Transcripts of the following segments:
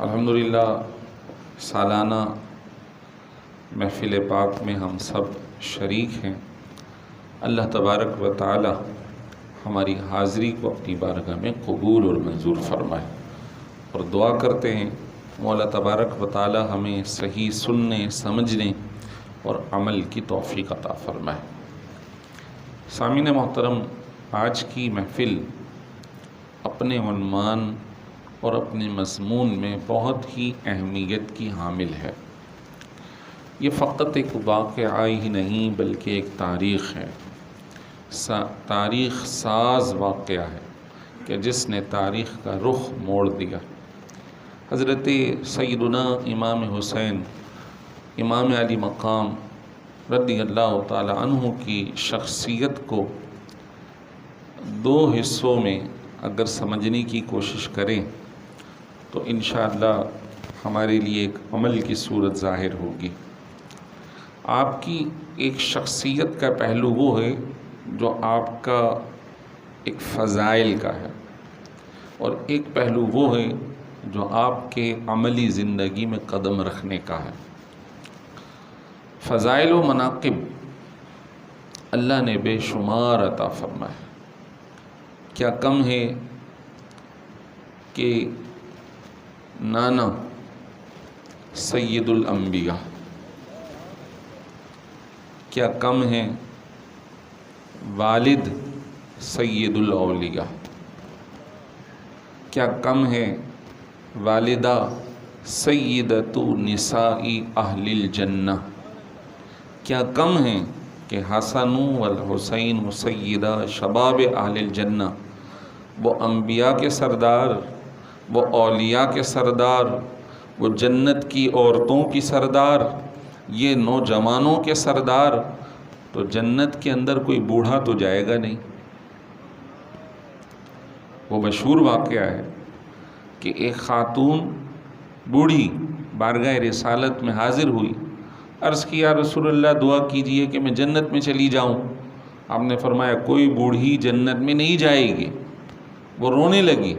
الحمدللہ سالانہ محفل پاک میں ہم سب شریک ہیں۔ اللہ تبارک و تعالی ہماری حاضری کو اپنی بارگاہ میں قبول اور منظور فرمائے، اور دعا کرتے ہیں مولا تبارک و تعالی ہمیں صحیح سننے، سمجھنے اور عمل کی توفیق عطا فرمائے۔ سامعین محترم، آج کی محفل اپنے عنوان اور اپنے مضمون میں بہت ہی اہمیت کی حامل ہے۔ یہ فقط ایک واقعہ ہی نہیں بلکہ ایک تاریخ ہے، تاریخ ساز واقعہ ہے کہ جس نے تاریخ کا رخ موڑ دیا۔ حضرت سیدنا امام حسین امام علی مقام رضی اللہ تعالی عنہ کی شخصیت کو دو حصوں میں اگر سمجھنے کی کوشش کریں تو انشاءاللہ ہمارے لیے ایک عمل کی صورت ظاہر ہوگی۔ آپ کی ایک شخصیت کا پہلو وہ ہے جو آپ کا ایک فضائل کا ہے، اور ایک پہلو وہ ہے جو آپ کے عملی زندگی میں قدم رکھنے کا ہے۔ فضائل و مناقب اللہ نے بے شمار عطا فرمائے۔ کیا کم ہے کہ نانا سید الانبیاء، کیا کم ہے والد سید الاولیاء، کیا کم ہے والدہ سیدۃ نساء اہل الجنہ، کیا کم ہے کہ حسن والحسین سیدہ شباب اہل الجنہ، وہ انبیاء کے سردار، وہ اولیاء کے سردار، وہ جنت کی عورتوں کی سردار، یہ نوجوانوں کے سردار۔ تو جنت کے اندر کوئی بوڑھا تو جائے گا نہیں۔ وہ مشہور واقعہ ہے کہ ایک خاتون بوڑھی بارگاہ رسالت میں حاضر ہوئی، عرض کیا رسول اللہ دعا کیجئے کہ میں جنت میں چلی جاؤں۔ آپ نے فرمایا کوئی بوڑھی جنت میں نہیں جائے گی۔ وہ رونے لگی۔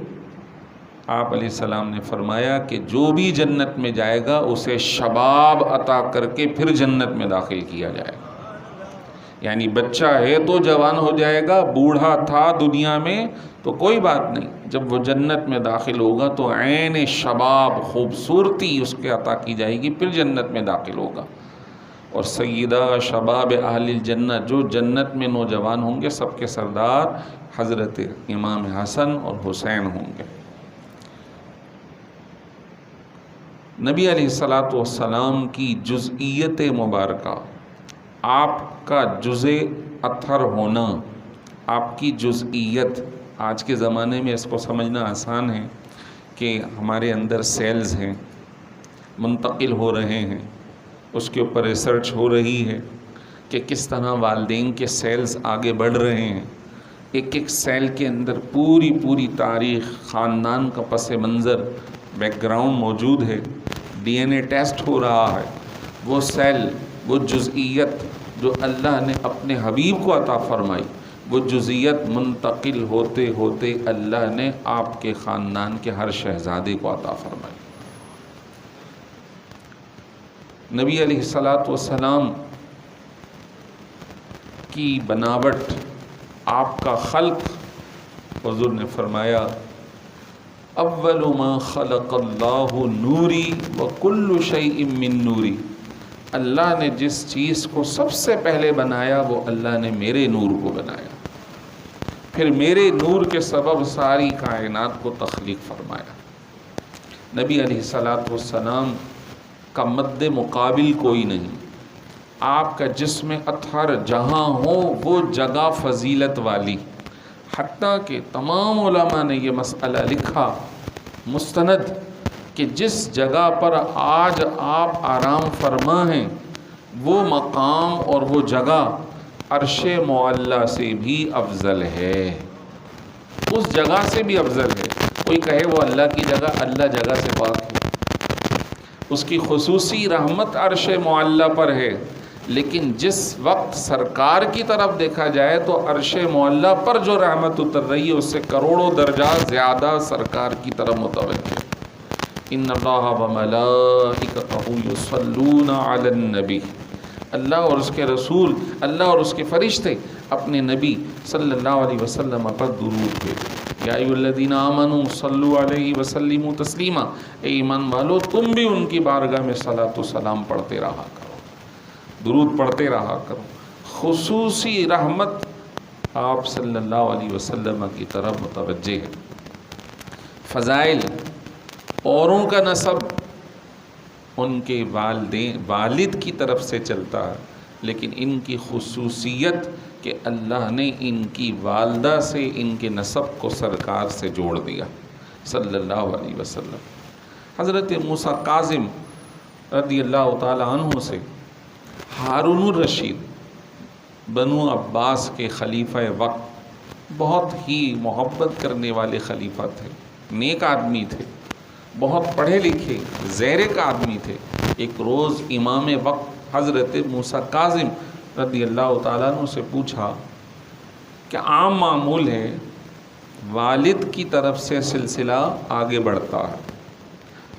آپ علیہ السلام نے فرمایا کہ جو بھی جنت میں جائے گا اسے شباب عطا کر کے پھر جنت میں داخل کیا جائے گا۔ یعنی بچہ ہے تو جوان ہو جائے گا، بوڑھا تھا دنیا میں تو کوئی بات نہیں، جب وہ جنت میں داخل ہوگا تو عین شباب، خوبصورتی اس کے عطا کی جائے گی، پھر جنت میں داخل ہوگا۔ اور سیدہ شباب اہل الجنہ، جو جنت میں نوجوان ہوں گے سب کے سردار حضرت امام حسن اور حسین ہوں گے۔ نبی علیہ السلام کی جزئیت مبارکہ، آپ کا جزء اطہر ہونا، آپ کی جزئیت، آج کے زمانے میں اس کو سمجھنا آسان ہے کہ ہمارے اندر سیلز ہیں، منتقل ہو رہے ہیں، اس کے اوپر ریسرچ ہو رہی ہے کہ کس طرح والدین کے سیلز آگے بڑھ رہے ہیں۔ ایک ایک سیل کے اندر پوری تاریخ، خاندان کا پس منظر، بیک گراؤنڈ موجود ہے۔ ڈی این اے ٹیسٹ ہو رہا ہے۔ وہ سیل، وہ جزئیت جو اللہ نے اپنے حبیب کو عطا فرمائی، وہ جزئیت منتقل ہوتے ہوتے اللہ نے آپ کے خاندان کے ہر شہزادے کو عطا فرمائی۔ نبی علیہ السلام کی بناوٹ، آپ کا خلق، حضور نے فرمایا اول ما خلق اللہ نوری وکل شیء من نوری۔ اللہ نے جس چیز کو سب سے پہلے بنایا وہ اللہ نے میرے نور کو بنایا، پھر میرے نور کے سبب ساری کائنات کو تخلیق فرمایا۔ نبی علیہ السلام کا مد مقابل کوئی نہیں۔ آپ کا جسم اطہر جہاں ہو وہ جگہ فضیلت والی، حتیٰ کہ تمام علماء نے یہ مسئلہ لکھا مستند کہ جس جگہ پر آج آپ آرام فرما ہیں وہ مقام اور وہ جگہ عرش معلیٰ سے بھی افضل ہے، اس جگہ سے بھی افضل ہے۔ کوئی کہے وہ اللہ کی جگہ، اللہ جگہ سے پاک ہے، اس کی خصوصی رحمت عرش معلیٰ پر ہے، لیکن جس وقت سرکار کی طرف دیکھا جائے تو عرش معلیٰ پر جو رحمت اتر رہی ہے اس سے کروڑوں درجات زیادہ سرکار کی طرف متوجہ ہے۔ ان اللہ و ملائکتہ یصلون علی النبی، اللہ اور اس کے رسول، اللہ اور اس کے فرشتے اپنے نبی صلی اللہ علیہ وسلم پر درود بھیجو۔ یا ایھا الذین آمنوا صلوا علیہ وسلموا تسلیما، اے ایمان والو تم بھی ان کی بارگاہ میں صلاۃ و سلام پڑھتے رہا کرو، درود پڑھتے رہا کرو۔ خصوصی رحمت آپ صلی اللہ علیہ وسلم کی طرف متوجہ ہے۔ فضائل، اوروں کا نسب ان کے والد کی طرف سے چلتا ہے، لیکن ان کی خصوصیت کہ اللہ نے ان کی والدہ سے ان کے نسب کو سرکار سے جوڑ دیا صلی اللہ علیہ وسلم۔ حضرت موسیٰ کاظم رضی اللہ تعالی عنہ سے ہارون الرشید بنو عباس کے خلیفہ وقت بہت ہی محبت کرنے والے خلیفہ تھے، نیک آدمی تھے، بہت پڑھے لکھے زیرک آدمی تھے۔ ایک روز امام وقت حضرت موسیٰ کاظم رضی اللہ تعالیٰ عنہ سے پوچھا کہ عام معمول ہے والد کی طرف سے سلسلہ آگے بڑھتا ہے،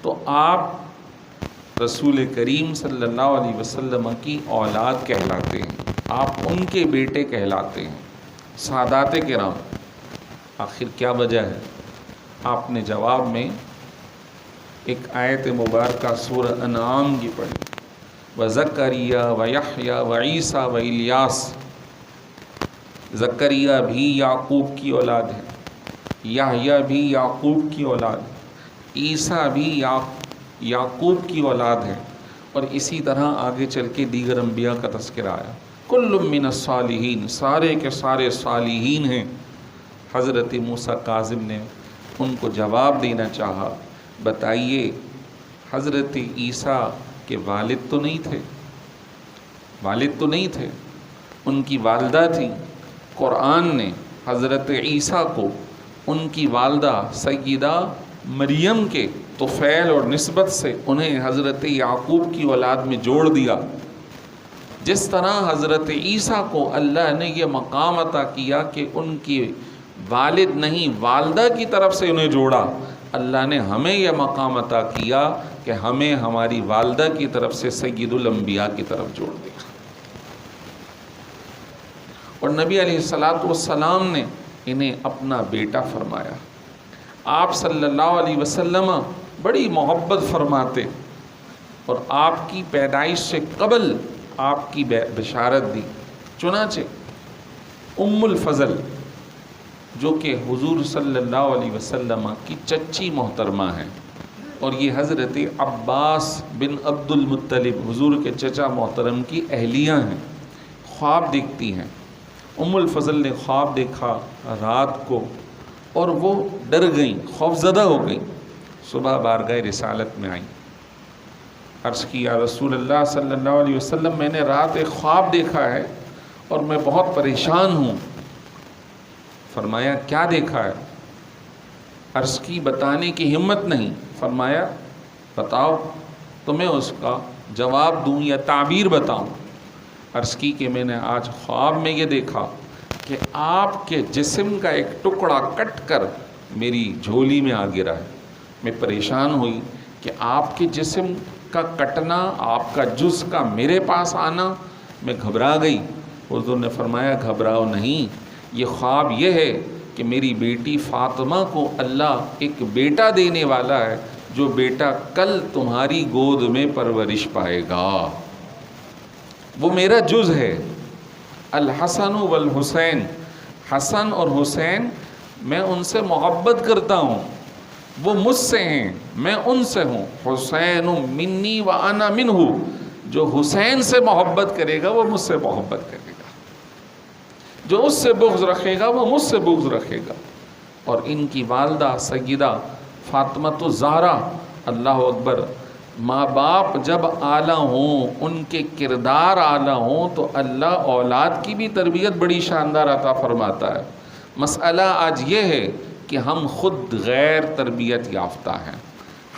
تو آپ رسول کریم صلی اللہ علیہ وسلم کی اولاد کہلاتے ہیں، آپ ان کے بیٹے کہلاتے ہیں۔ سادات کرام، آخر کیا وجہ ہے؟ آپ نے جواب میں ایک آیت مبارکہ سورہ انعام کی پڑھی، وَزَكَرِيَّا وَيَحْيَا وَعِيسَى وَإِلْيَاسَ۔ زکریا بھی یعقوب کی اولاد ہے، یحییٰ بھی یعقوب کی اولاد ہے، عیسیٰ بھی یعقوب کی اولاد ہے، اور اسی طرح آگے چل کے دیگر انبیاء کا تذکرہ آیا۔ کل من الصالحین، سارے کے سارے صالحین ہیں۔ حضرت موسیٰ کاظم نے ان کو جواب دینا چاہا، بتائیے حضرت عیسیٰ کے والد تو نہیں تھے؟ والد تو نہیں تھے، ان کی والدہ تھیں۔ قرآن نے حضرت عیسیٰ کو ان کی والدہ سیدہ مریم کے طفیل اور نسبت سے انہیں حضرت یعقوب کی اولاد میں جوڑ دیا۔ جس طرح حضرت عیسیٰ کو اللہ نے یہ مقام عطا کیا کہ ان کی والد نہیں والدہ کی طرف سے انہیں جوڑا، اللہ نے ہمیں یہ مقام عطا کیا کہ ہمیں ہماری والدہ کی طرف سے سید الانبیاء کی طرف جوڑ دیا۔ اور نبی علیہ السلام نے انہیں اپنا بیٹا فرمایا۔ آپ صلی اللہ علیہ وسلم بڑی محبت فرماتے، اور آپ کی پیدائش سے قبل آپ کی بشارت دی۔ چنانچہ ام الفضل جو کہ حضور صلی اللہ علیہ وسلم کی چچی محترمہ ہیں، اور یہ حضرت عباس بن عبد المطلب حضور کے چچا محترم کی اہلیہ ہیں، خواب دیکھتی ہیں۔ ام الفضل نے خواب دیکھا رات کو، اور وہ ڈر گئیں، خوفزدہ ہو گئیں۔ صبح بارگاہ رسالت میں آئیں، عرض کی یا رسول اللہ صلی اللہ علیہ وسلم، میں نے رات ایک خواب دیکھا ہے اور میں بہت پریشان ہوں۔ فرمایا کیا دیکھا ہے؟ عرض کی بتانے کی ہمت نہیں۔ فرمایا بتاؤ تو میں اس کا جواب دوں یا تعبیر بتاؤں۔ عرض کی کہ میں نے آج خواب میں یہ دیکھا کہ آپ کے جسم کا ایک ٹکڑا کٹ کر میری جھولی میں آ گرا ہے۔ میں پریشان ہوئی کہ آپ کے جسم کا کٹنا، آپ کا جز کا میرے پاس آنا، میں گھبرا گئی۔ حضور نے فرمایا گھبراؤ نہیں، یہ خواب یہ ہے کہ میری بیٹی فاطمہ کو اللہ ایک بیٹا دینے والا ہے، جو بیٹا کل تمہاری گود میں پرورش پائے گا، وہ میرا جز ہے۔ الحسن والحسین، حسن اور حسین میں ان سے محبت کرتا ہوں، وہ مجھ سے ہیں، میں ان سے ہوں۔ حسین منی وانا منہ، جو حسین سے محبت کرے گا وہ مجھ سے محبت کرے گا، جو اس سے بغض رکھے گا وہ مجھ سے بغض رکھے گا۔ اور ان کی والدہ سیدہ فاطمۃ الزہرا، اللہ اکبر، ماں باپ جب اعلیٰ ہوں، ان کے کردار اعلیٰ ہوں، تو اللہ اولاد کی بھی تربیت بڑی شاندار عطا فرماتا ہے۔ مسئلہ آج یہ ہے کہ ہم خود غیر تربیت یافتہ ہیں،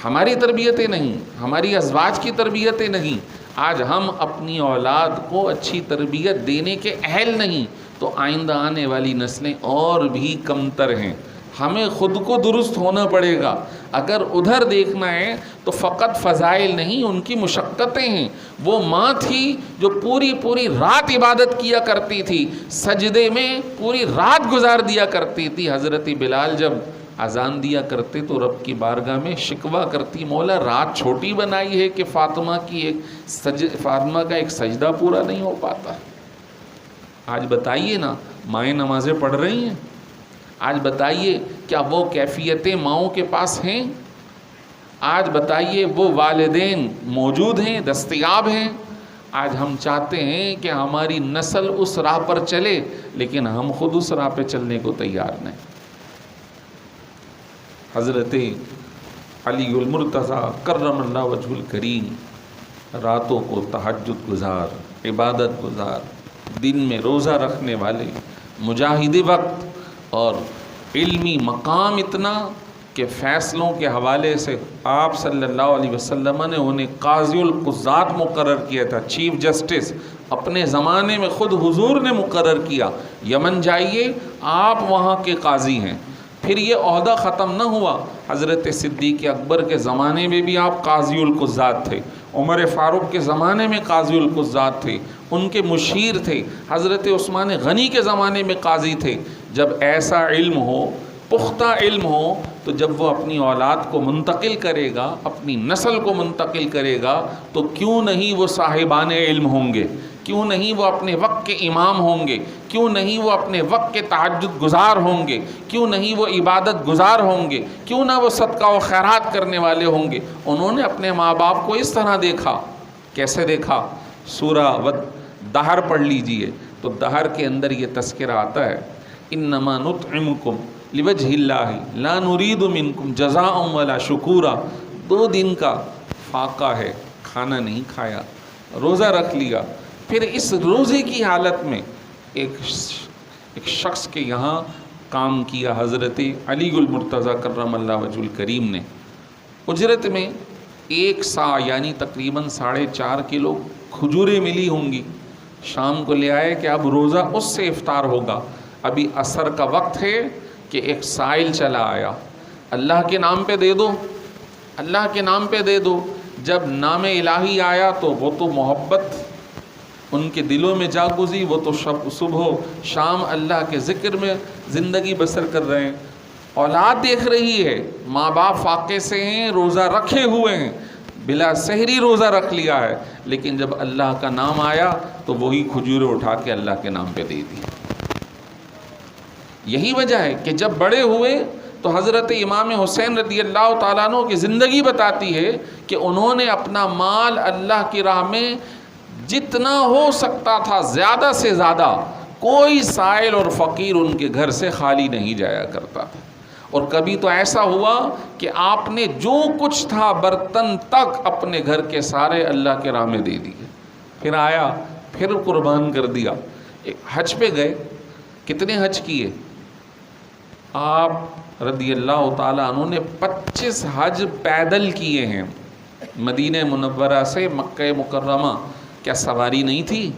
ہماری تربیتیں نہیں، ہماری ازواج کی تربیتیں نہیں۔ آج ہم اپنی اولاد کو اچھی تربیت دینے کے اہل نہیں، تو آئندہ آنے والی نسلیں اور بھی کمتر ہیں۔ ہمیں خود کو درست ہونا پڑے گا۔ اگر ادھر دیکھنا ہے تو فقط فضائل نہیں، ان کی مشقتیں ہیں۔ وہ ماں تھی جو پوری رات عبادت کیا کرتی تھی، سجدے میں پوری رات گزار دیا کرتی تھی۔ حضرت بلال جب اذان دیا کرتے تو رب کی بارگاہ میں شکوہ کرتی، مولا رات چھوٹی بنائی ہے کہ فاطمہ کا ایک سجدہ پورا نہیں ہو پاتا۔ آج بتائیے نا، مائیں نمازیں پڑھ رہی ہیں، آج بتائیے کیا وہ کیفیتیں ماؤں کے پاس ہیں؟ آج بتائیے وہ والدین موجود ہیں، دستیاب ہیں؟ آج ہم چاہتے ہیں کہ ہماری نسل اس راہ پر چلے، لیکن ہم خود اس راہ پہ چلنے کو تیار نہیں۔ حضرت علی المرتضیٰ کرم اللہ وجہ الکریم راتوں کو تہجد گزار، عبادت گزار، دن میں روزہ رکھنے والے، مجاہد وقت، اور علمی مقام اتنا کہ فیصلوں کے حوالے سے آپ صلی اللہ علیہ وسلم نے انہیں قاضی القضات مقرر کیا تھا، چیف جسٹس اپنے زمانے میں خود حضور نے مقرر کیا، یمن جائیے آپ وہاں کے قاضی ہیں۔ پھر یہ عہدہ ختم نہ ہوا، حضرت صدیق اکبر کے زمانے میں بھی آپ قاضی القضات تھے، عمر فاروق کے زمانے میں قاضی القضات تھے، ان کے مشیر تھے، حضرت عثمان غنی کے زمانے میں قاضی تھے۔ جب ایسا علم ہو، پختہ علم ہو، تو جب وہ اپنی اولاد کو منتقل کرے گا، اپنی نسل کو منتقل کرے گا، تو کیوں نہیں وہ صاحبان علم ہوں گے؟ کیوں نہیں وہ اپنے وقت کے امام ہوں گے؟ کیوں نہیں وہ اپنے وقت کے تہجد گزار ہوں گے؟ کیوں نہیں وہ عبادت گزار ہوں گے؟ کیوں نہ وہ صدقہ و خیرات کرنے والے ہوں گے؟ انہوں نے اپنے ماں باپ کو اس طرح دیکھا۔ کیسے دیکھا؟ سورہ دہر پڑھ لیجئے تو دہر کے اندر یہ تذکرہ آتا ہے، انما نطعمکم لوجہ اللہ لا نرید منکم جزاء ولا شکورا۔ 2 دن کا فاقہ ہے، کھانا نہیں کھایا، روزہ رکھ لیا، پھر اس روزے کی حالت میں ایک شخص کے یہاں کام کیا، حضرت علی المرتضیٰ کرم اللہ وجہ الکریم نے، اجرت میں 1 سا یعنی تقریباً 4.5 کلو کھجوریں ملی ہوں گی، شام کو لے آئے کہ اب روزہ اس سے افطار ہوگا۔ ابھی عصر کا وقت ہے کہ ایک سائل چلا آیا، اللہ کے نام پہ دے دو، اللہ کے نام پہ دے دو۔ جب نام الہی آیا تو وہ تو محبت ان کے دلوں میں جا گزری، وہ تو صبح و شام اللہ کے ذکر میں زندگی بسر کر رہے ہیں۔ اولاد دیکھ رہی ہے، ماں باپ فاقے سے ہیں، روزہ رکھے ہوئے ہیں، بلا سحری روزہ رکھ لیا ہے، لیکن جب اللہ کا نام آیا تو وہی کھجوریں اٹھا کے اللہ کے نام پہ دے دی۔ یہی وجہ ہے کہ جب بڑے ہوئے تو حضرت امام حسین رضی اللہ تعالیٰ عنہ کی زندگی بتاتی ہے کہ انہوں نے اپنا مال اللہ کی راہ میں جتنا ہو سکتا تھا زیادہ سے زیادہ، کوئی سائل اور فقیر ان کے گھر سے خالی نہیں جایا کرتا تھا۔ اور کبھی تو ایسا ہوا کہ آپ نے جو کچھ تھا برتن تک اپنے گھر کے سارے اللہ کے راہ میں دے دیے، پھر آیا پھر قربان کر دیا۔ حج پہ گئے، کتنے حج کیے؟ آپ رضی اللہ تعالیٰ عنہ نے 25 حج پیدل کیے ہیں، مدینہ منورہ سے مکہ مکرمہ۔ کیا سواری نہیں تھی؟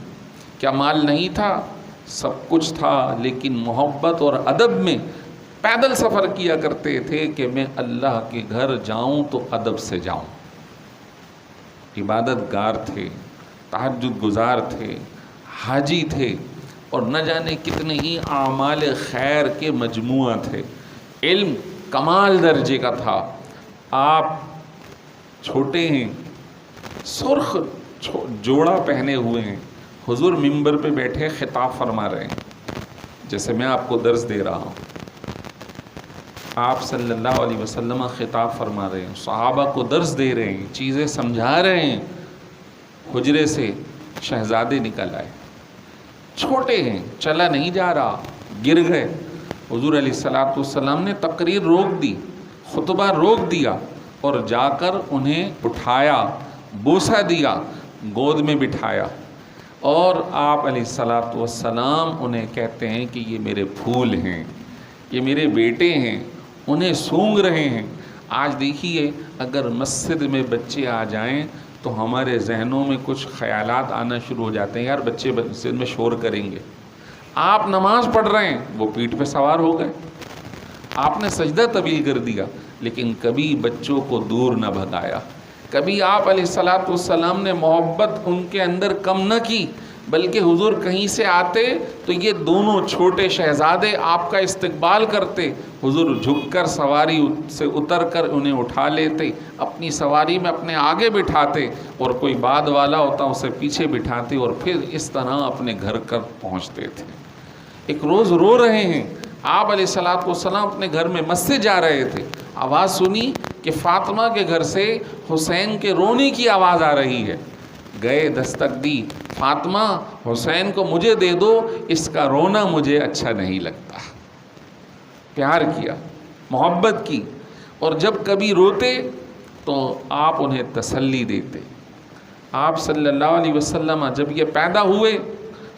کیا مال نہیں تھا؟ سب کچھ تھا، لیکن محبت اور ادب میں پیدل سفر کیا کرتے تھے کہ میں اللہ کے گھر جاؤں تو ادب سے جاؤں۔ عبادت گار تھے، تہجد گزار تھے، حاجی تھے، اور نہ جانے کتنے ہی اعمال خیر کے مجموعہ تھے۔ علم کمال درجے کا تھا۔ آپ چھوٹے ہیں، سرخ جوڑا پہنے ہوئے ہیں، حضور منبر پہ بیٹھے خطاب فرما رہے ہیں، جیسے میں آپ کو درس دے رہا ہوں۔ آپ صلی اللہ علیہ وسلم خطاب فرما رہے ہیں، صحابہ کو درس دے رہے ہیں، چیزیں سمجھا رہے ہیں۔ حجرے سے شہزادے نکل آئے، چھوٹے ہیں، چلا نہیں جا رہا، گر گئے۔ حضور علیہ السلام نے تقریر روک دی، خطبہ روک دیا، اور جا کر انہیں اٹھایا، بوسہ دیا، گود میں بٹھایا، اور آپ علیہ السلام انہیں کہتے ہیں کہ یہ میرے پھول ہیں، یہ میرے بیٹے ہیں، انہیں سونگ رہے ہیں۔ آج دیکھیے اگر مسجد میں بچے آ جائیں تو ہمارے ذہنوں میں کچھ خیالات آنا شروع ہو جاتے ہیں، یار بچے مسجد میں شور کریں گے۔ آپ نماز پڑھ رہے ہیں، وہ پیٹھ پہ سوار ہو گئے، آپ نے سجدہ طویل کر دیا، لیکن کبھی بچوں کو دور نہ بھگایا، کبھی آپ علیہ الصلوۃ والسلام نے محبت ان کے اندر کم نہ کی، بلکہ حضور کہیں سے آتے تو یہ دونوں چھوٹے شہزادے آپ کا استقبال کرتے، حضور جھک کر سواری سے اتر کر انہیں اٹھا لیتے، اپنی سواری میں اپنے آگے بٹھاتے، اور کوئی بعد والا ہوتا اسے پیچھے بٹھاتے، اور پھر اس طرح اپنے گھر کر پہنچتے تھے۔ ایک روز رو رہے ہیں آپ علیہ الصلوۃ والسلام، اپنے گھر میں مسجد جا رہے تھے، آواز سنی کہ فاطمہ کے گھر سے حسین کے رونے کی آواز آ رہی ہے، گئے دستک دی، فاطمہ حسین کو مجھے دے دو، اس کا رونا مجھے اچھا نہیں لگتا۔ پیار کیا، محبت کی، اور جب کبھی روتے تو آپ انہیں تسلی دیتے۔ آپ صلی اللہ علیہ وسلم جب یہ پیدا ہوئے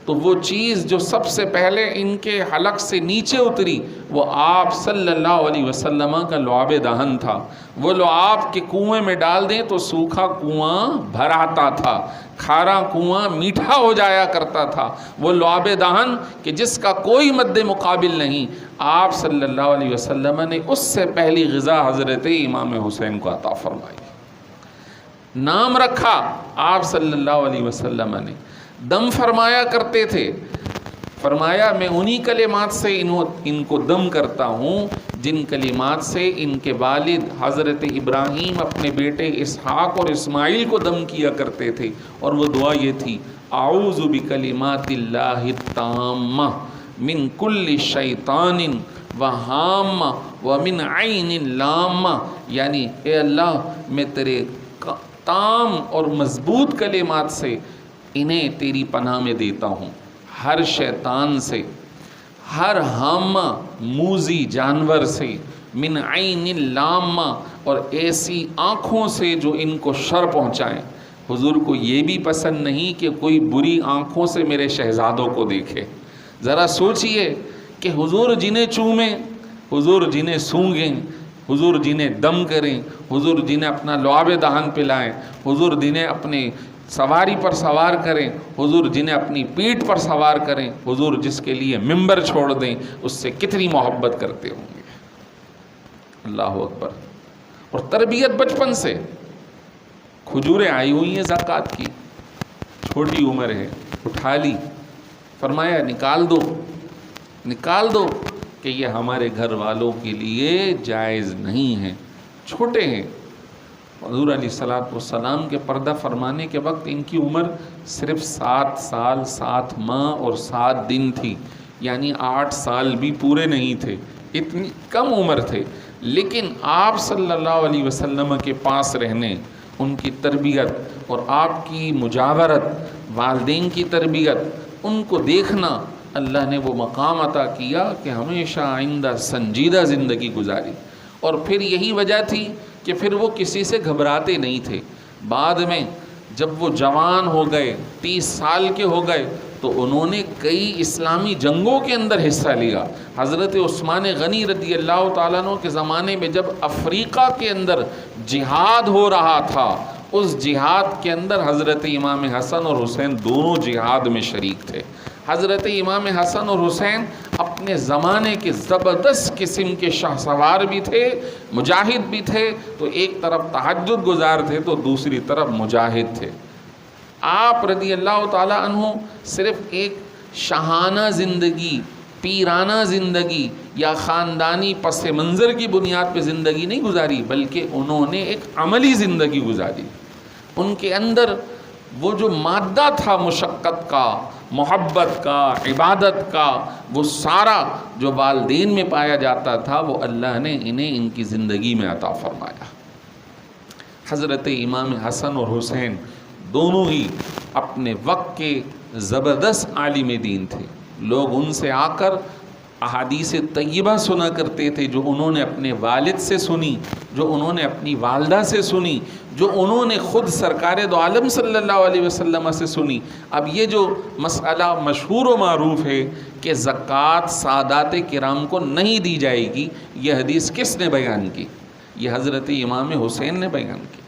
تو وہ چیز جو سب سے پہلے ان کے حلق سے نیچے اتری وہ آپ صلی اللہ علیہ وسلم کا لعاب دہن تھا۔ وہ لعاب کے کنویں میں ڈال دیں تو سوکھا کنواں بھر آتا تھا، کھارا کنواں میٹھا ہو جایا کرتا تھا۔ وہ لعاب دہن کہ جس کا کوئی مد مقابل نہیں، آپ صلی اللہ علیہ وسلم نے اس سے پہلی غذا حضرت امام حسین کو عطا فرمائی۔ نام رکھا آپ صلی اللہ علیہ وسلم نے، دم فرمایا کرتے تھے، فرمایا میں انہی کلمات سے ان کو دم کرتا ہوں جن کلمات سے ان کے والد حضرت ابراہیم اپنے بیٹے اسحاق اور اسماعیل کو دم کیا کرتے تھے، اور وہ دعا یہ تھی، اعوذ بکلمات اللہ التامہ من کل شیطان وہامہ ومن عین لامہ، یعنی اے اللہ میں تیرے تام اور مضبوط کلمات سے انہیں تیری پناہ میں دیتا ہوں، ہر شیطان سے، ہر ہامہ موذی جانور سے، من عین لامہ اور ایسی آنکھوں سے جو ان کو شر پہنچائیں۔ حضور کو یہ بھی پسند نہیں کہ کوئی بری آنکھوں سے میرے شہزادوں کو دیکھے۔ ذرا سوچئے کہ حضور جنہیں چومیں، حضور جنہیں سونگیں، حضور جنہیں دم کریں، حضور جنہیں اپنا لعاب دہن پلائیں، حضور جنہیں اپنے سواری پر سوار کریں، حضور جنہیں اپنی پیٹھ پر سوار کریں، حضور جس کے لیے ممبر چھوڑ دیں، اس سے کتنی محبت کرتے ہوں گے۔ اللہ اکبر۔ اور تربیت بچپن سے، کھجوریں آئی ہوئی ہیں زکوٰۃ کی، چھوٹی عمر ہے، اٹھا لی، فرمایا نکال دو، نکال دو، کہ یہ ہمارے گھر والوں کے لیے جائز نہیں ہے، چھوٹے ہیں۔ حضور علیہ الصلوۃ والسلام کے پردہ فرمانے کے وقت ان کی عمر صرف 7 سال 7 ماہ اور 7 دن تھی، یعنی 8 سال بھی پورے نہیں تھے، اتنی کم عمر تھے، لیکن آپ صلی اللہ علیہ وسلم کے پاس رہنے، ان کی تربیت اور آپ کی مجاورت، والدین کی تربیت، ان کو دیکھنا، اللہ نے وہ مقام عطا کیا کہ ہمیشہ آئندہ سنجیدہ زندگی گزاری۔ اور پھر یہی وجہ تھی کہ پھر وہ کسی سے گھبراتے نہیں تھے۔ بعد میں جب وہ جوان ہو گئے، 30 سال کے ہو گئے، تو انہوں نے کئی اسلامی جنگوں کے اندر حصہ لیا۔ حضرت عثمان غنی رضی اللہ تعالیٰ عنہ کے زمانے میں جب افریقہ کے اندر جہاد ہو رہا تھا، اس جہاد کے اندر حضرت امام حسن اور حسین دونوں جہاد میں شریک تھے۔ حضرت امام حسن اور حسین اپنے زمانے کے زبردست قسم کے شاہ سوار بھی تھے، مجاہد بھی تھے، تو ایک طرف تہجد گزار تھے تو دوسری طرف مجاہد تھے۔ آپ رضی اللہ تعالیٰ عنہ صرف ایک شاہانہ زندگی، پیرانہ زندگی یا خاندانی پس منظر کی بنیاد پہ زندگی نہیں گزاری، بلکہ انہوں نے ایک عملی زندگی گزاری۔ ان کے اندر وہ جو مادہ تھا مشقت کا، محبت کا، عبادت کا، وہ سارا جو والدین میں پایا جاتا تھا وہ اللہ نے انہیں ان کی زندگی میں عطا فرمایا۔ حضرت امام حسن اور حسین دونوں ہی اپنے وقت کے زبردست عالم دین تھے۔ لوگ ان سے آ کر احادیث طیبہ سنا کرتے تھے، جو انہوں نے اپنے والد سے سنی، جو انہوں نے اپنی والدہ سے سنی، جو انہوں نے خود سرکار دو عالم صلی اللہ علیہ وسلم سے سنی۔ اب یہ جو مسئلہ مشہور و معروف ہے کہ زکوٰۃ سادات کرام کو نہیں دی جائے گی، یہ حدیث کس نے بیان کی؟ یہ حضرت امام حسین نے بیان کی۔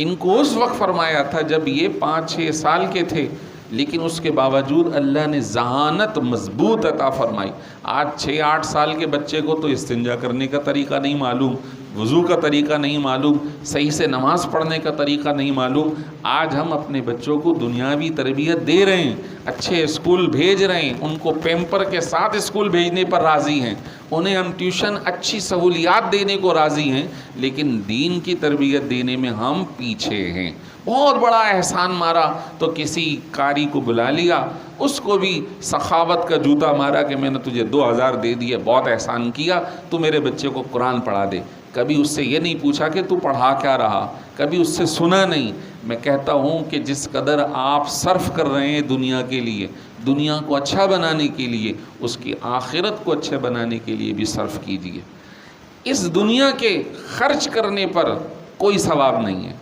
ان کو اس وقت فرمایا تھا جب یہ 5-6 سال کے تھے، لیکن اس کے باوجود اللہ نے ذہانت مضبوط عطا فرمائی۔ آج 6-8 سال کے بچے کو تو استنجا کرنے کا طریقہ نہیں معلوم، وضو کا طریقہ نہیں معلوم، صحیح سے نماز پڑھنے کا طریقہ نہیں معلوم. آج ہم اپنے بچوں کو دنیاوی تربیت دے رہے ہیں، اچھے اسکول بھیج رہے ہیں، ان کو پیمپر کے ساتھ اسکول بھیجنے پر راضی ہیں، انہیں ہم ٹیوشن اچھی سہولیات دینے کو راضی ہیں، لیکن دین کی تربیت دینے میں ہم پیچھے ہیں. بہت بڑا احسان مارا تو کسی قاری کو بلا لیا، اس کو بھی سخاوت کا جوتا مارا کہ میں نے تجھے 2000 دے دیے، بہت احسان کیا، تو میرے بچے کو قرآن پڑھا دے. کبھی اس سے یہ نہیں پوچھا کہ تو پڑھا کیا رہا، کبھی اس سے سنا نہیں. میں کہتا ہوں کہ جس قدر آپ صرف کر رہے ہیں دنیا کے لیے، دنیا کو اچھا بنانے کے لیے، اس کی آخرت کو اچھا بنانے کے لیے بھی صرف کیجیے. اس دنیا کے خرچ کرنے پر کوئی ثواب نہیں ہے،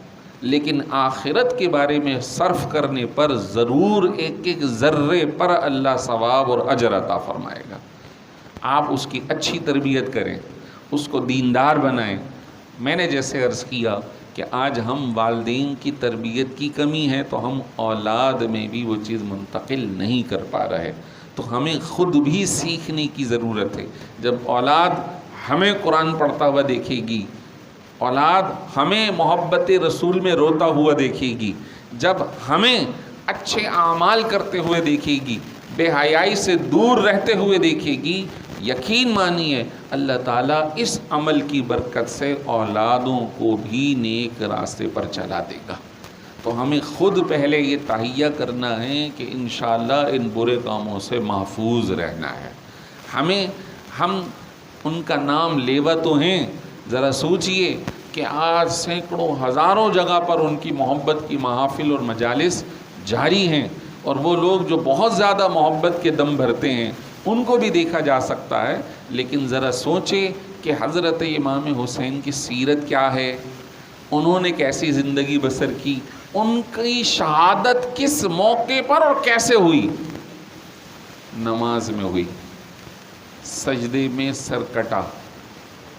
لیکن آخرت کے بارے میں صرف کرنے پر ضرور ایک ایک ذرے پر اللہ ثواب اور اجر عطا فرمائے گا. آپ اس کی اچھی تربیت کریں، اس کو دیندار بنائیں. میں نے جیسے عرض کیا کہ آج ہم والدین کی تربیت کی کمی ہے تو ہم اولاد میں بھی وہ چیز منتقل نہیں کر پا رہے، تو ہمیں خود بھی سیکھنے کی ضرورت ہے. جب اولاد ہمیں قرآن پڑھتا ہوا دیکھے گی، اولاد ہمیں محبت رسول میں روتا ہوا دیکھے گی، جب ہمیں اچھے اعمال کرتے ہوئے دیکھے گی، بے حیائی سے دور رہتے ہوئے دیکھے گی، یقین مانیے اللہ تعالیٰ اس عمل کی برکت سے اولادوں کو بھی نیک راستے پر چلا دے گا. تو ہمیں خود پہلے یہ تہیہ کرنا ہے کہ انشاءاللہ ان برے کاموں سے محفوظ رہنا ہے. ہم ان کا نام لیوا تو ہیں، ذرا سوچئے کہ آج سینکڑوں ہزاروں جگہ پر ان کی محبت کی محافل اور مجالس جاری ہیں، اور وہ لوگ جو بہت زیادہ محبت کے دم بھرتے ہیں ان کو بھی دیکھا جا سکتا ہے. لیکن ذرا سوچیں کہ حضرت امام حسین کی سیرت کیا ہے، انہوں نے کیسی زندگی بسر کی، ان کی شہادت کس موقع پر اور کیسے ہوئی. نماز میں ہوئی، سجدے میں سر کٹا،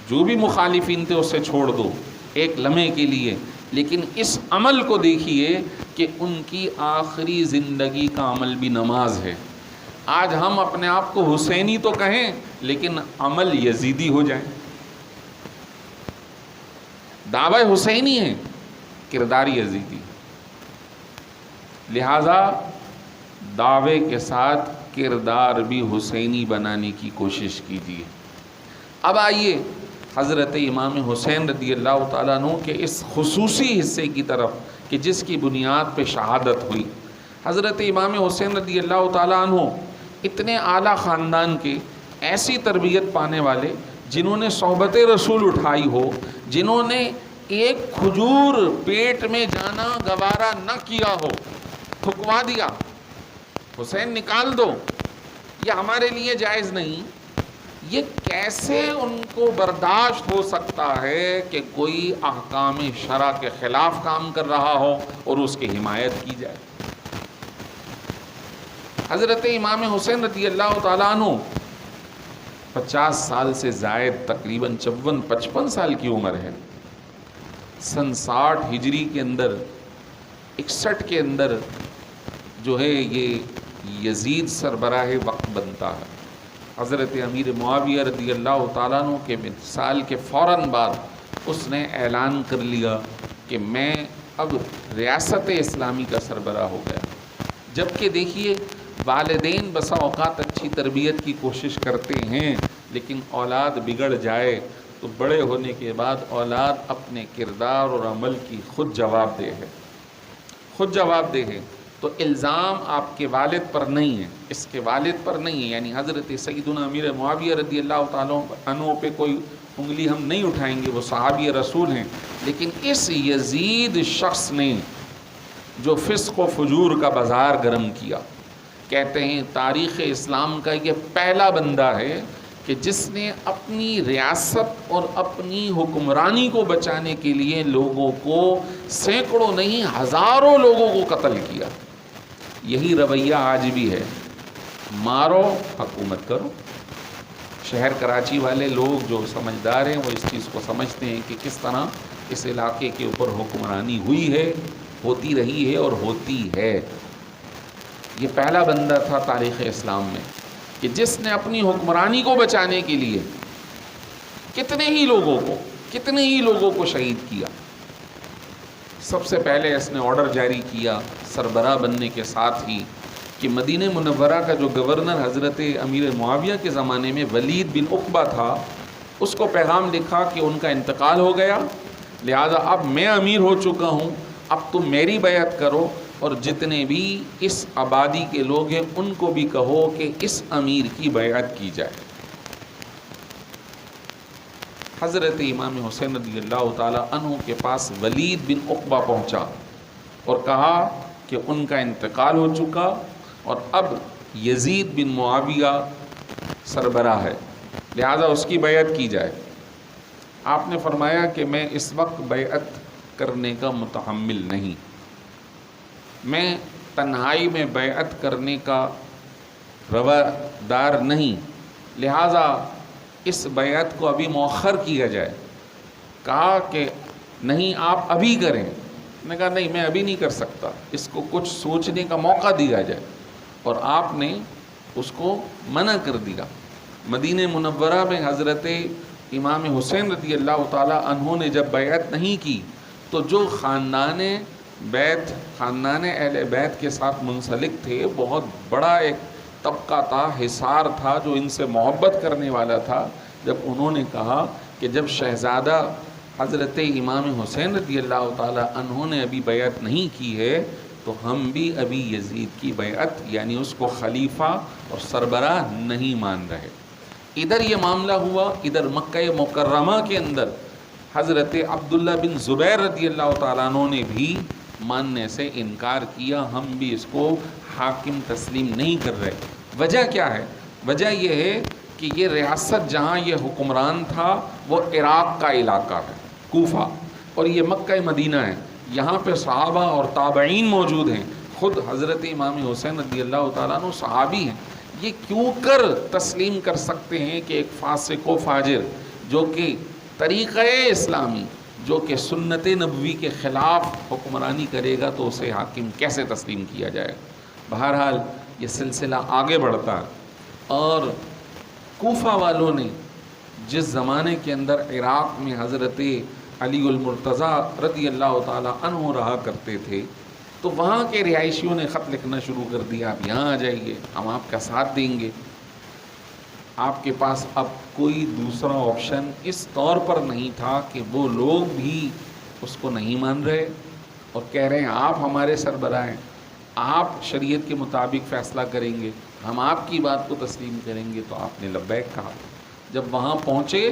جو بھی مخالفین تھے اسے چھوڑ دو ایک لمحے کے لیے، لیکن اس عمل کو دیکھیے کہ ان کی آخری زندگی کا عمل بھی نماز ہے. آج ہم اپنے آپ کو حسینی تو کہیں لیکن عمل یزیدی ہو جائیں. دعوی حسینی ہے، کردار یزیدی. لہذا دعوے کے ساتھ کردار بھی حسینی بنانے کی کوشش کیجیے. اب آئیے حضرت امام حسین رضی اللہ تعالیٰ عنہ کے اس خصوصی حصے کی طرف کہ جس کی بنیاد پہ شہادت ہوئی. حضرت امام حسین رضی اللہ تعالیٰ عنہ اتنے اعلیٰ خاندان کے، ایسی تربیت پانے والے جنہوں نے صحبت رسول اٹھائی ہو، جنہوں نے ایک کھجور پیٹ میں جانا گوارا نہ کیا ہو، تھکوا دیا، حسین نکال دو، یہ ہمارے لیے جائز نہیں. یہ کیسے ان کو برداشت ہو سکتا ہے کہ کوئی احکام شرع کے خلاف کام کر رہا ہو اور اس کی حمایت کی جائے. حضرت امام حسین رضی اللہ تعالیٰ عنہ 50 سال سے زائد، تقریباً 54-55 سال کی عمر ہے. سن 60 ہجری کے اندر، 61 کے اندر جو ہے یہ یزید سربراہ وقت بنتا ہے. حضرت امیر معاویہ رضی اللہ تعالیٰ عنہ کے وصال کے فوراً بعد اس نے اعلان کر لیا کہ میں اب ریاست اسلامی کا سربراہ ہو گیا. جبکہ دیکھیے والدین بسا اوقات اچھی تربیت کی کوشش کرتے ہیں، لیکن اولاد بگڑ جائے تو بڑے ہونے کے بعد اولاد اپنے کردار اور عمل کی خود جواب دہ ہے، خود جواب دہ ہے. تو الزام آپ کے والد پر نہیں ہے، اس کے والد پر نہیں ہے. یعنی حضرت سیدنا امیر معاویہ رضی اللہ تعالیٰ عنہ پہ کوئی انگلی ہم نہیں اٹھائیں گے، وہ صحابی رسول ہیں. لیکن اس یزید شخص نے جو فسق و فجور کا بازار گرم کیا، کہتے ہیں تاریخ اسلام کا یہ پہلا بندہ ہے کہ جس نے اپنی ریاست اور اپنی حکمرانی کو بچانے کے لیے لوگوں کو، سینکڑوں نہیں ہزاروں لوگوں کو قتل کیا. یہی رویہ آج بھی ہے، مارو حکومت کرو. شہر کراچی والے لوگ جو سمجھدار ہیں وہ اس چیز کو سمجھتے ہیں کہ کس طرح اس علاقے کے اوپر حکمرانی ہوئی ہے، ہوتی رہی ہے اور ہوتی ہے. یہ پہلا بندہ تھا تاریخ اسلام میں کہ جس نے اپنی حکمرانی کو بچانے کے لیے کتنے ہی لوگوں کو، کتنے ہی لوگوں کو شہید کیا. سب سے پہلے اس نے آرڈر جاری کیا سربراہ بننے کے ساتھ ہی کہ مدینہ منورہ کا جو گورنر حضرت امیر معاویہ کے زمانے میں ولید بن عقبہ تھا، اس کو پیغام لکھا کہ ان کا انتقال ہو گیا، لہذا اب میں امیر ہو چکا ہوں، اب تم میری بیعت کرو، اور جتنے بھی اس آبادی کے لوگ ہیں ان کو بھی کہو کہ اس امیر کی بیعت کی جائے. حضرت امام حسین رضی اللہ تعالی عنہ کے پاس ولید بن عقبہ پہنچا اور کہا کہ ان کا انتقال ہو چکا اور اب یزید بن معاویہ سربراہ ہے، لہذا اس کی بیعت کی جائے. آپ نے فرمایا کہ میں اس وقت بیعت کرنے کا متحمل نہیں، میں تنہائی میں بیعت کرنے کا روادار نہیں، لہذا اس بیعت کو ابھی مؤخر کیا جائے. کہا کہ نہیں آپ ابھی کریں. نے کہا نہیں میں ابھی نہیں کر سکتا، اس کو کچھ سوچنے کا موقع دیا جائے، اور آپ نے اس کو منع کر دیا. مدینہ منورہ میں حضرت امام حسین رضی اللہ تعالی عنہ نے جب بیعت نہیں کی تو جو خاندان اہل بیت کے ساتھ منسلک تھے، بہت بڑا ایک طبقہ تھا، حصار تھا جو ان سے محبت کرنے والا تھا، جب انہوں نے کہا کہ جب شہزادہ حضرت امام حسین رضی اللہ تعالی عنہ نے ابھی بیعت نہیں کی ہے تو ہم بھی ابھی یزید کی بیعت یعنی اس کو خلیفہ اور سربراہ نہیں مان رہے. ادھر یہ معاملہ ہوا. ادھر مکہ مکرمہ کے اندر حضرت عبداللہ بن زبیر رضی اللہ تعالیٰ عنہ نے بھی ماننے سے انکار کیا، ہم بھی اس کو حاکم تسلیم نہیں کر رہے. وجہ کیا ہے؟ وجہ یہ ہے کہ یہ ریاست جہاں یہ حکمران تھا وہ عراق کا علاقہ ہے، کوفہ، اور یہ مکہ مدینہ ہے. یہاں پہ صحابہ اور تابعین موجود ہیں، خود حضرت امام حسین رضی اللہ تعالیٰ عنہ صحابی ہیں. یہ کیوں کر تسلیم کر سکتے ہیں کہ ایک فاسق و فاجر جو کہ طریقہ اسلامی، جو کہ سنت نبوی کے خلاف حکمرانی کرے گا تو اسے حاکم کیسے تسلیم کیا جائے؟ بہرحال یہ سلسلہ آگے بڑھتا ہے، اور کوفہ والوں نے جس زمانے کے اندر عراق میں حضرت علی المرتضیٰ رضی اللہ تعالی عنہ رہا کرتے تھے تو وہاں کے رہائشیوں نے خط لکھنا شروع کر دیا، آپ یہاں آ جائیے، ہم آپ کا ساتھ دیں گے. آپ کے پاس اب کوئی دوسرا آپشن اس طور پر نہیں تھا کہ وہ لوگ بھی اس کو نہیں مان رہے اور کہہ رہے ہیں آپ ہمارے سربراہ ہیں، آپ شریعت کے مطابق فیصلہ کریں گے، ہم آپ کی بات کو تسلیم کریں گے. تو آپ نے لبیک کہا. جب وہاں پہنچے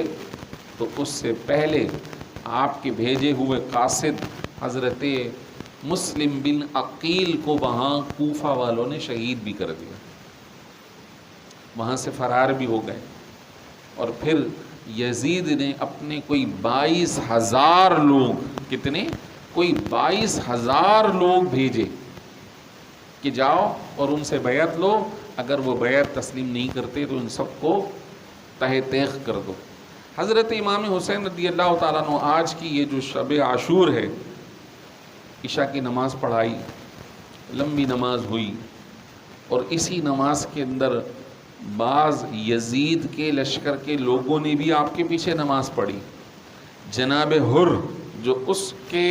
تو اس سے پہلے آپ کے بھیجے ہوئے قاصد حضرت مسلم بن عقیل کو وہاں کوفہ والوں نے شہید بھی کر دیا، وہاں سے فرار بھی ہو گئے. اور پھر یزید نے اپنے کوئی 22,000 لوگ، کتنے؟ کوئی 22,000 لوگ بھیجے کہ جاؤ اور ان سے بیعت لو، اگر وہ بیعت تسلیم نہیں کرتے تو ان سب کو تہہ تیغ کر دو. حضرت امام حسین رضی اللہ تعالیٰ عنہ آج کی یہ جو شب عاشور ہے، عشاء کی نماز پڑھائی، لمبی نماز ہوئی، اور اسی نماز کے اندر بعض یزید کے لشکر کے لوگوں نے بھی آپ کے پیچھے نماز پڑھی. جناب حر جو اس کے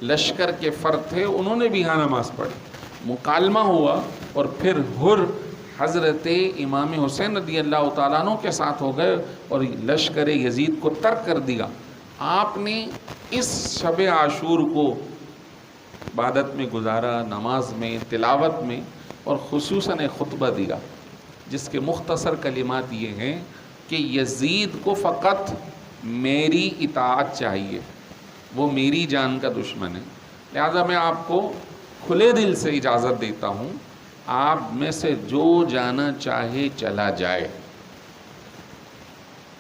لشکر کے فرد تھے انہوں نے بھی یہاں نماز پڑھی. مکالمہ ہوا اور پھر حر حضرت امام حسین رضی اللہ تعالیٰ عنہ کے ساتھ ہو گئے اور لشکر یزید کو ترک کر دیا. آپ نے اس شب عاشور کو عبادت میں گزارا، نماز میں، تلاوت میں، اور خصوصاً ایک خطبہ دیا جس کے مختصر کلمات یہ ہیں کہ یزید کو فقط میری اطاعت چاہیے، وہ میری جان کا دشمن ہے، لہذا میں آپ کو کھلے دل سے اجازت دیتا ہوں، آپ میں سے جو جانا چاہے چلا جائے،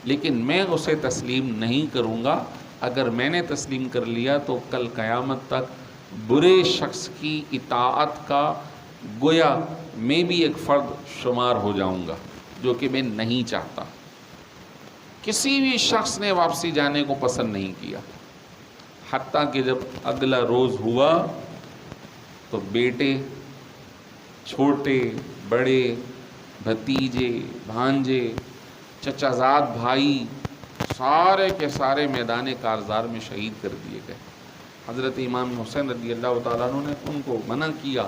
لیکن میں اسے تسلیم نہیں کروں گا. اگر میں نے تسلیم کر لیا تو کل قیامت تک برے شخص کی اطاعت کا گویا میں بھی ایک فرد شمار ہو جاؤں گا، جو کہ میں نہیں چاہتا. کسی بھی شخص نے واپسی جانے کو پسند نہیں کیا، حتیٰ کہ جب اگلا روز ہوا تو بیٹے، چھوٹے بڑے، بھتیجے بھانجے، چچا زاد بھائی، سارے کے سارے میدان کارزار میں شہید کر دیے گئے۔ حضرت امام حسین رضی اللہ تعالیٰ عنہ نے ان کو منع کیا،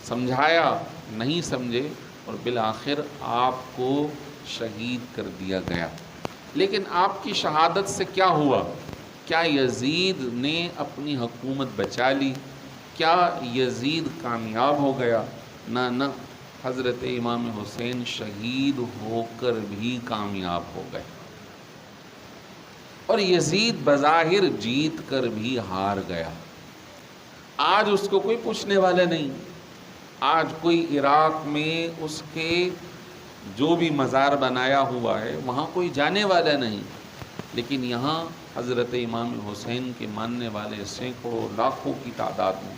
سمجھایا، نہیں سمجھے، اور بالآخر آپ کو شہید کر دیا گیا۔ لیکن آپ کی شہادت سے کیا ہوا؟ کیا یزید نے اپنی حکومت بچا لی؟ کیا یزید کامیاب ہو گیا؟ نہ، حضرت امام حسین شہید ہو کر بھی کامیاب ہو گئے، اور یزید بظاہر جیت کر بھی ہار گیا۔ آج اس کو کوئی پوچھنے والا نہیں، آج کوئی عراق میں اس کے جو بھی مزار بنایا ہوا ہے وہاں کوئی جانے والا نہیں، لیکن یہاں حضرت امام حسین کے ماننے والے سینکڑوں لاکھوں کی تعداد میں۔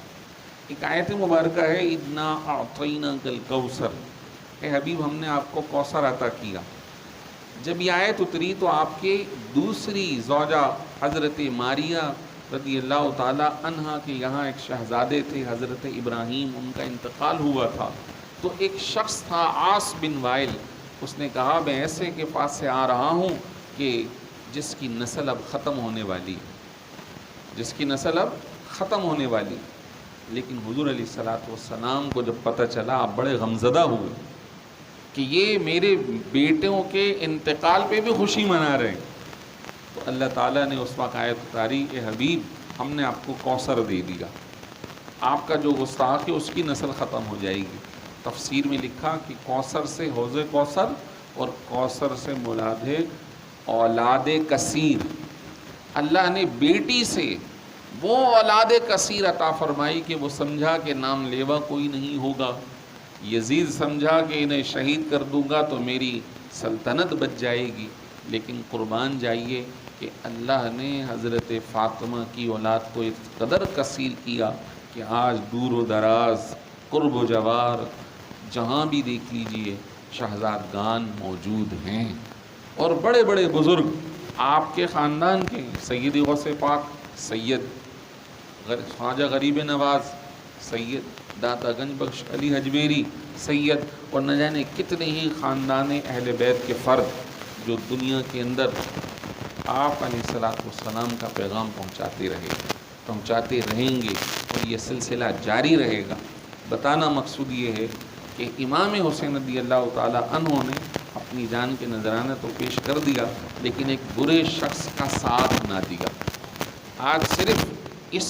ایک آیت مبارکہ ہے، اِنَّا أَعْطَيْنَاكَ الْكَوْثَرَ، اے حبیب ہم نے آپ کو کوثر عطا کیا۔ جب یہ آیت اتری تو آپ کے دوسری زوجہ حضرت ماریہ رضی اللہ تعالی عنہا کے یہاں ایک شہزادے تھے حضرت ابراہیم، ان کا انتقال ہوا تھا، تو ایک شخص تھا عاص بن وائل، اس نے کہا میں ایسے کے پاس سے آ رہا ہوں کہ جس کی نسل اب ختم ہونے والی، جس کی نسل اب ختم ہونے والی۔ لیکن حضور علیہ الصلوۃ والسلام کو جب پتہ چلا آپ بڑے غمزدہ ہوئے کہ یہ میرے بیٹوں کے انتقال پہ بھی خوشی منا رہے ہیں، تو اللہ تعالیٰ نے اس وقت آیت اتاری، اے حبیب ہم نے آپ کو کوثر دے دیا، آپ کا جو گستاخ ہے اس کی نسل ختم ہو جائے گی۔ تفسیر میں لکھا کہ کوثر سے حوض کوثر، اور کوثر سے مراد ہے اولاد کثیر۔ اللہ نے بیٹی سے وہ اولاد کثیر عطا فرمائی کہ وہ سمجھا کہ نام لیوا کوئی نہیں ہوگا۔ یزید سمجھا کہ انہیں شہید کر دوں گا تو میری سلطنت بچ جائے گی، لیکن قربان جائیے کہ اللہ نے حضرت فاطمہ کی اولاد کو اس قدر کثیر کیا کہ آج دور و دراز، قرب و جوار، جہاں بھی دیکھ لیجئے شہزادگان موجود ہیں، اور بڑے بڑے بزرگ آپ کے خاندان کے، سید غوث پاک، سید خواجہ غریب نواز، سید داتا گنج بخش علی حجویری، سید، اور نہ جانے کتنے ہی خاندان اہل بیت کے فرد جو دنیا کے اندر آپ علیہ الصلوۃ والسلام کا پیغام پہنچاتے رہیں گے، اور یہ سلسلہ جاری رہے گا۔ بتانا مقصود یہ ہے کہ امام حسین رضی اللہ تعالی عنہ نے اپنی جان کے نذرانہ تو پیش کر دیا، لیکن ایک برے شخص کا ساتھ نہ دیا۔ آج صرف اس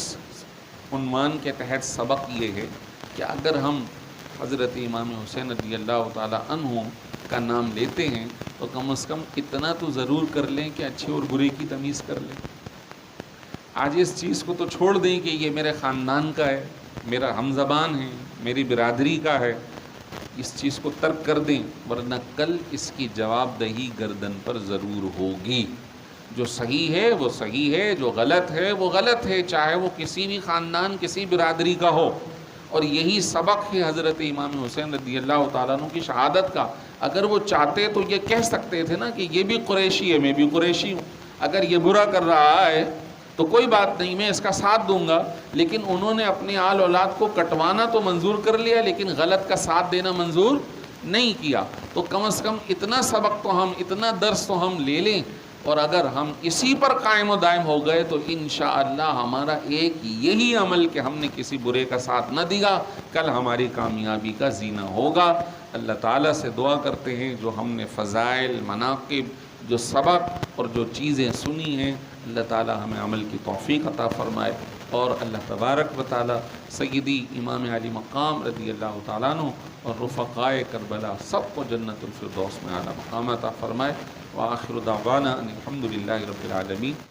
عنوان کے تحت سبق یہ ہے کہ اگر ہم حضرت امام حسین رضی اللہ تعالی عنہ کا نام لیتے ہیں تو کم از کم اتنا تو ضرور کر لیں کہ اچھے اور برے کی تمیز کر لیں۔ آج اس چیز کو تو چھوڑ دیں کہ یہ میرے خاندان کا ہے، میرا ہم زبان ہے، میری برادری کا ہے، اس چیز کو ترک کر دیں، ورنہ کل اس کی جواب دہی گردن پر ضرور ہوگی۔ جو صحیح ہے وہ صحیح ہے، جو غلط ہے وہ غلط ہے، چاہے وہ کسی بھی خاندان، کسی برادری کا ہو۔ اور یہی سبق ہے حضرت امام حسین رضی اللہ تعالیٰ عنہ کی شہادت کا۔ اگر وہ چاہتے تو یہ کہہ سکتے تھے نا کہ یہ بھی قریشی ہے، میں بھی قریشی ہوں، اگر یہ برا کر رہا ہے تو کوئی بات نہیں، میں اس کا ساتھ دوں گا، لیکن انہوں نے اپنے آل اولاد کو کٹوانا تو منظور کر لیا، لیکن غلط کا ساتھ دینا منظور نہیں کیا۔ تو کم از کم اتنا سبق تو ہم، اتنا درس تو ہم لے لیں، اور اگر ہم اسی پر قائم و دائم ہو گئے تو انشاءاللہ ہمارا ایک یہی عمل کہ ہم نے کسی برے کا ساتھ نہ دیا، کل ہماری کامیابی کا زینہ ہوگا۔ اللہ تعالیٰ سے دعا کرتے ہیں جو ہم نے فضائل، مناقب، جو سبق اور جو چیزیں سنی ہیں، اللہ تعالیٰ ہمیں عمل کی توفیق عطا فرمائے، اور اللہ تبارک و تعالیٰ سیدی امام علی مقام رضی اللہ تعالیٰ عنہ اور رفقائے کربلا سب کو جنت الفردوس میں اعلیٰ مقام عطا فرمائے۔ وآخر دعوانا ان الحمد للہ رب العالمین۔